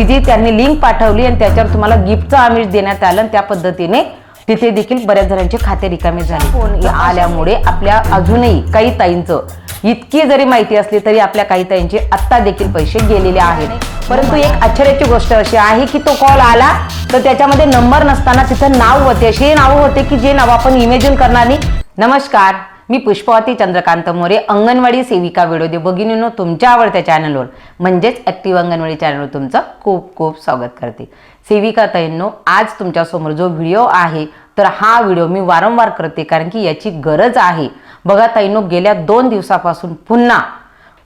की जी त्यांनी लिंक पाठवली आणि त्याच्यावर तुम्हाला गिफ्टचं आमिष देण्यात आलं आणि त्या पद्धतीने तिथे देखील बऱ्याच जणांचे खाते रिकामे झाले। फोन आल्यामुळे आपल्या अजूनही काही ताईंचं इतकी जरी माहिती असली तरी आपल्या काही ताईंचे आत्ता देखील पैसे गेलेले आहेत। परंतु एक आश्चर्याची गोष्ट अशी आहे की तो कॉल आला तर त्याच्यामध्ये नंबर नसताना तिथं नाव होते, असे नाव होते की जे नाव आपण इमेजिन करणार नाही। नमस्कार, मी पुष्पवती चंद्रकांत मोरे, अंगणवाडी सेविका व्हिडिओ भगिनींनो तुमच्या आवडत्या चॅनलवर म्हणजेच ॲक्टिव्ह अंगणवाडी चॅनलवर तुमचं खूप खूप स्वागत करते। सेविका ताईंनो, आज तुमच्या समोर जो व्हिडिओ आहे तर हा व्हिडिओ मी वारंवार करते कारण की याची गरज आहे। बघा ताईंनो, गेल्या 2 दिवसापासून पुन्हा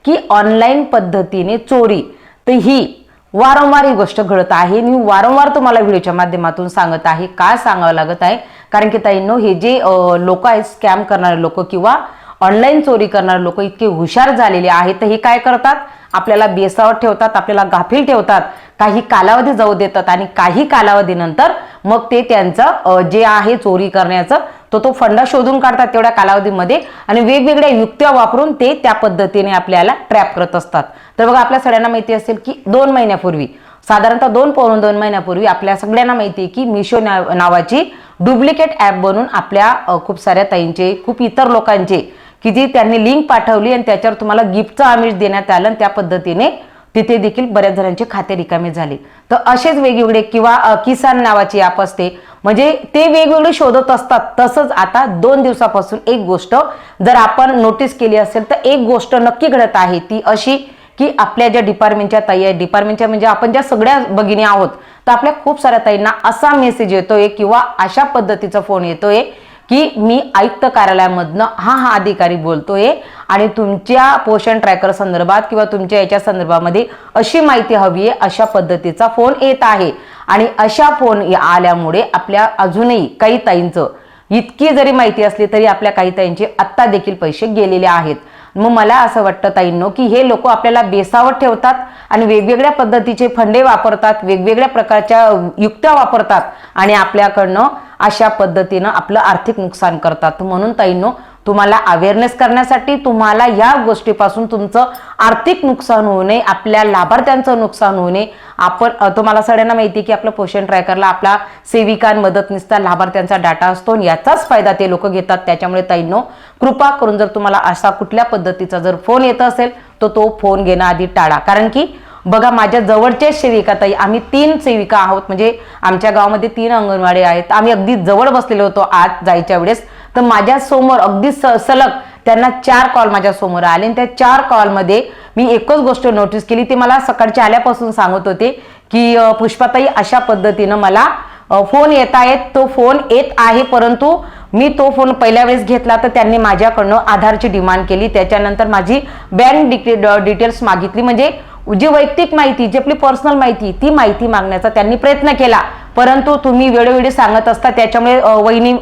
की ऑनलाईन पद्धतीने चोरी, तर ही वारंवार ही गोष्ट घडत आहे। मी वारंवार तुम्हाला व्हिडिओच्या माध्यमातून सांगत आहे। का सांगावं लागत आहे? कारण की ताईंनो, हे जे लोक आहेत, स्कॅम करणारे लोक किंवा ऑनलाईन चोरी करणारे लोक इतके हुशार झालेले आहेत। तर हे काय करतात, आपल्याला बेसावत ठेवतात, आपल्याला गाफील ठेवतात, काही कालावधी जाऊ देतात आणि काही कालावधीनंतर मग ते त्यांचं जे आहे चोरी करण्याचं तो फंडा शोधून काढतात तेवढ्या कालावधीमध्ये आणि वेगवेगळ्या युक्त्या वापरून ते त्या पद्धतीने आपल्याला ट्रॅप करत असतात। तर बघा, आपल्या सगळ्यांना माहिती असेल की 2 महिन्यापूर्वी, साधारणतः 2 महिन्यापूर्वी आपल्या सगळ्यांना माहिती आहे की मिशो नावाची डुप्लिकेट ॲप बनवून आपल्या खूप साऱ्या ताईंचे, खूप इतर लोकांचे की जी त्यांनी लिंक पाठवली आणि त्याच्यावर तुम्हाला गिफ्टचं आमिष देण्यात आलं आणि त्या पद्धतीने तिथे देखील बऱ्याच जणांचे खाते रिकामे झाले। तर असेच वेगवेगळे किंवा किसान नावाची ॲप असते, म्हणजे ते वेगवेगळे शोधत असतात। तसंच आता 2 दिवसापासून एक गोष्ट जर आपण नोटीस केली असेल तर एक गोष्ट नक्की घडत आहे, ती अशी की आपल्या ज्या डिपार्टमेंटच्या ताई आहेत, डिपार्टमेंटच्या म्हणजे आपण ज्या सगळ्या भगिनी आहोत, तर आपल्या खूप साऱ्या ताईंना असा मेसेज येतोय किंवा अशा पद्धतीचा फोन येतोय की मी आयुक्त कार्यालयामधनं हा अधिकारी बोलतोय आणि तुमच्या पोषण ट्रॅकर संदर्भात किंवा तुमच्या याच्या संदर्भामध्ये अशी माहिती हवी आहे, अशा पद्धतीचा फोन येत आहे। आणि अशा फोन आल्यामुळे आपल्या अजूनही काही ताईंचं इतकी जरी माहिती असली तरी आपल्या काही ताईंचे आत्ता देखील पैसे गेलेले आहेत। मग मला असं वाटतं ताईंनो की हे लोक आपल्याला बेसावत ठेवतात आणि वेगवेगळ्या पद्धतीचे फंडे वापरतात, वेगवेगळ्या प्रकारच्या युक्त्या वापरतात आणि आपल्याकडनं अशा पद्धतीनं आपलं आर्थिक नुकसान करतात। म्हणून ताईंनो, तुम्हाला अवेअरनेस करण्यासाठी, तुम्हाला या गोष्टीपासून तुमचं आर्थिक नुकसान होऊ नये, आपल्या लाभार्थ्यांचं नुकसान होऊ नये, आपण तुम्हाला सगळ्यांना माहिती आहे की आपलं पोषण ट्रॅकरला आपला सेविका मदतनीसचा लाभार्थ्यांचा डाटा असतो आणि याचाच फायदा ते लोक घेतात। त्याच्यामुळे ताईंनो, कृपा करून जर तुम्हाला असा कुठल्या पद्धतीचा जर फोन येत असेल तर तो फोन घेणं आधी टाळा। कारण की बघा, माझ्या जवळचे सेविका ताई, आम्ही 3 सेविका आहोत, म्हणजे आमच्या गावामध्ये 3 अंगणवाडी आहेत। आम्ही अगदी जवळ बसलेलो होतो आज जायच्या वेळेस, तर माझ्या समोर अगदी सलग त्यांना 4 कॉल माझ्या समोर आले आणि त्या 4 कॉलमध्ये मी एकच गोष्ट नोटीस केली, ते मला सकाळच्या आल्यापासून सांगत होते की पुष्पाताई, अशा पद्धतीनं मला फोन येत आहेत, तो फोन येत आहे, परंतु मी तो फोन पहिल्या वेळेस घेतला तर त्यांनी माझ्याकडनं आधारची डिमांड केली, त्याच्यानंतर माझी बँक डिटेल्स मागितली, म्हणजे जी वैयक्तिक माहिती, जी आपली पर्सनल माहिती, ती माहिती मागण्याचा त्यांनी प्रयत्न केला, परंतु तुम्ही वेळोवेळी सांगत असता त्याच्यामुळे वहिनी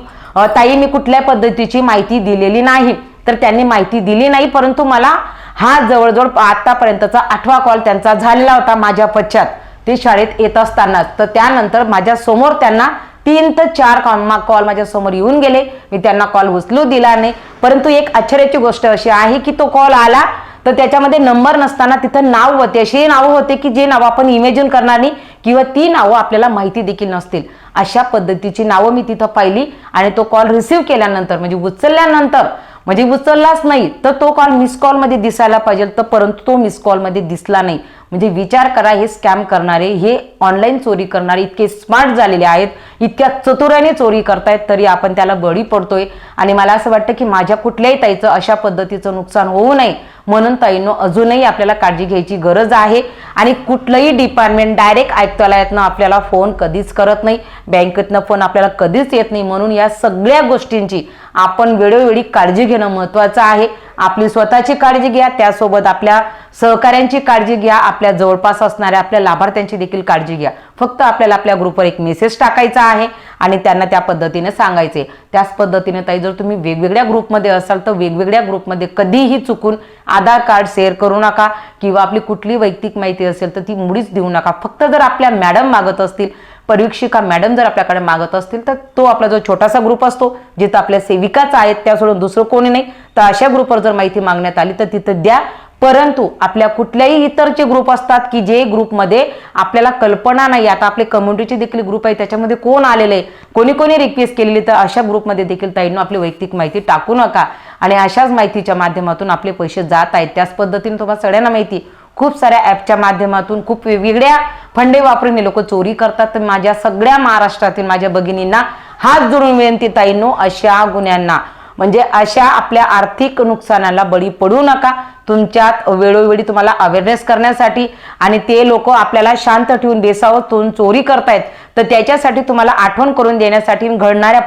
ताई मी कुठल्या पद्धतीची माहिती दिलेली नाही, तर त्यांनी माहिती दिली नाही। परंतु मला हा जवळजवळ आतापर्यंतचा 8वा कॉल त्यांचा झालेला होता माझ्या पश्चात, ते शाळेत येत असतानाच। तर त्यानंतर माझ्या समोर त्यांना 3 ते 4 कॉल माझ्या समोर येऊन गेले, मी त्यांना कॉल उचलू दिला नाही। परंतु एक आश्चर्याची गोष्ट अशी आहे की तो कॉल आला तर त्याच्यामध्ये नंबर नसताना तिथं नाव होते, असे नाव होते की जे नाव आपण इमेजिन करणार नाही किंवा ती नावं आपल्याला माहिती देखील नसतील, अशा पद्धतीची नावं मी तिथं पाहिली। आणि तो कॉल रिसीव्ह केल्यानंतर, म्हणजे उचलल्यानंतर, म्हणजे उचललाच नाही तर तो कॉल मिस कॉलमध्ये दिसायला पाहिजे, तर परंतु तो मिस कॉलमध्ये दिसला नाही। म्हणजे विचार करा, हे स्कॅम करणारे, हे ऑनलाईन चोरी करणारे इतके स्मार्ट झालेले आहेत, इतक्या चतुराने चोरी करतायत, तरी आपण त्याला बळी पडतोय। आणि मला असं वाटतं की माझ्या कुठल्याही ताईचं अशा पद्धतीचं नुकसान होऊ नये, म्हणून ताईंनो अजूनही आपल्याला काळजी घ्यायची गरज आहे। आणि कुठलंही डिपार्टमेंट डायरेक्ट आयुक्तालयातनं आपल्याला फोन कधीच करत नाही, बँकेतनं फोन आपल्याला कधीच येत नाही, म्हणून या सगळ्या गोष्टींची आपण वेळोवेळी काळजी घेणं महत्त्वाचं आहे। आपली स्वतःची काळजी घ्या, त्यासोबत आपल्या सहकाऱ्यांची काळजी घ्या, आपल्या जवळपास असणाऱ्या आपल्या लाभार्थ्यांची देखील काळजी घ्या। फक्त आपल्याला आपल्या ग्रुपवर एक मेसेज टाकायचा आहे आणि त्यांना त्या पद्धतीने सांगायचे। त्याच पद्धतीने ताई, जर तुम्ही वेगवेगळ्या ग्रुपमध्ये असाल तर वेगवेगळ्या ग्रुपमध्ये कधीही चुकून आधार कार्ड शेअर करू नका किंवा आपली कुठली वैयक्तिक माहिती असेल तर ती मुळीच देऊ नका। फक्त जर आपल्या मॅडम मागत असतील, परीक्षिका मॅडम जर आपल्याकडे मागत असतील तर तो आपला जो छोटासा ग्रुप असतो जिथं आपल्या सेविकाच आहेत, त्या सोडून दुसरं कोणी नाही, तर अशा ग्रुपवर जर माहिती मागण्यात आली तर तिथं द्या। परंतु आपल्या कुठल्याही इतरचे ग्रुप असतात की जे ग्रुपमध्ये आपल्याला कल्पना नाही, आता आपले कम्युनिटीचे देखील ग्रुप आहे त्याच्यामध्ये कोण आलेले आहे, कोणी कोणी रिक्वेस्ट केलेली, तर अशा ग्रुपमध्ये देखील ताईंनो आपली वैयक्तिक माहिती टाकू नका आणि अशाच माहितीच्या माध्यमातून आपले पैसे जात आहेत। त्याच पद्धतीने तुम्हाला सगळ्यांना माहिती खूप साऱ्या ॲपच्या माध्यमातून खूप वेगवेगळ्या फंडे वापरून हे लोक चोरी करतात। तर माझ्या सगळ्या महाराष्ट्रातील माझ्या भगिनींना हात जोडून विनंती ताईंनो, अशा गुन्ह्यांना म्हणजे अशा आपल्या आर्थिक नुकसानाला बळी पडू नका। तुमच्यात वेळोवेळी तुम्हाला अवेअरनेस करण्यासाठी आणि ते लोक आपल्याला शांत ठेवून बेसावतून चोरी करतायत, तर त्याच्यासाठी तुम्हाला आठवण करून देण्यासाठी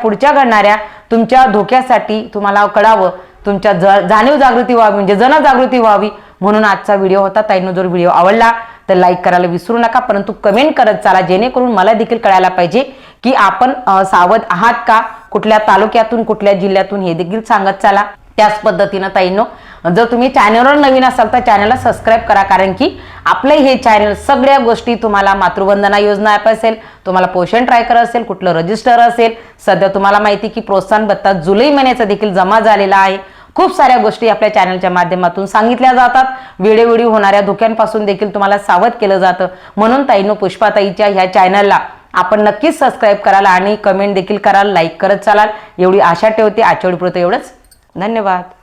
पुढच्या घडणाऱ्या तुमच्या धोक्यासाठी तुम्हाला कळावं, तुमच्या जाणीव जागृती व्हावी म्हणजे जनजागृती व्हावी म्हणून आजचा व्हिडिओ होता। ताईंनो जर व्हिडिओ आवडला तर लाईक करायला विसरू नका, परंतु कमेंट करत चाला जेणेकरून मला देखील कळायला पाहिजे की आपण सावध आहात का, कुठल्या तालुक्यातून कुठल्या जिल्ह्यातून हे देखील सांगत चाला। त्याच पद्धतीनं ताईंनो जर तुम्ही चॅनलवर नवीन असाल तर चॅनलला सबस्क्राईब करा, कारण की आपलं हे चॅनल सगळ्या गोष्टी तुम्हाला मातृवंदना योजना ॲप असेल, तुम्हाला पोषण ट्रॅकर असेल, कुठलं रजिस्टर असेल, सध्या तुम्हाला माहिती की प्रोत्साहन भत्ता जुलै महिन्याचा देखील जमा झालेला आहे। खूप साऱ्या गोष्टी आपल्या चॅनलच्या माध्यमातून सांगितल्या जातात, वेळोवेळी होणाऱ्या धोक्यांपासून देखील तुम्हाला सावध केलं जातं। म्हणून ताईंनो पुष्पाताईच्या ह्या चॅनलला आपण नक्कीच सबस्क्राईब कराल आणि कमेंट देखील कराल, लाईक करत चालाल एवढी आशा ठेवते। आजच्या व्हिडिओपुरतं एवढंच, धन्यवाद।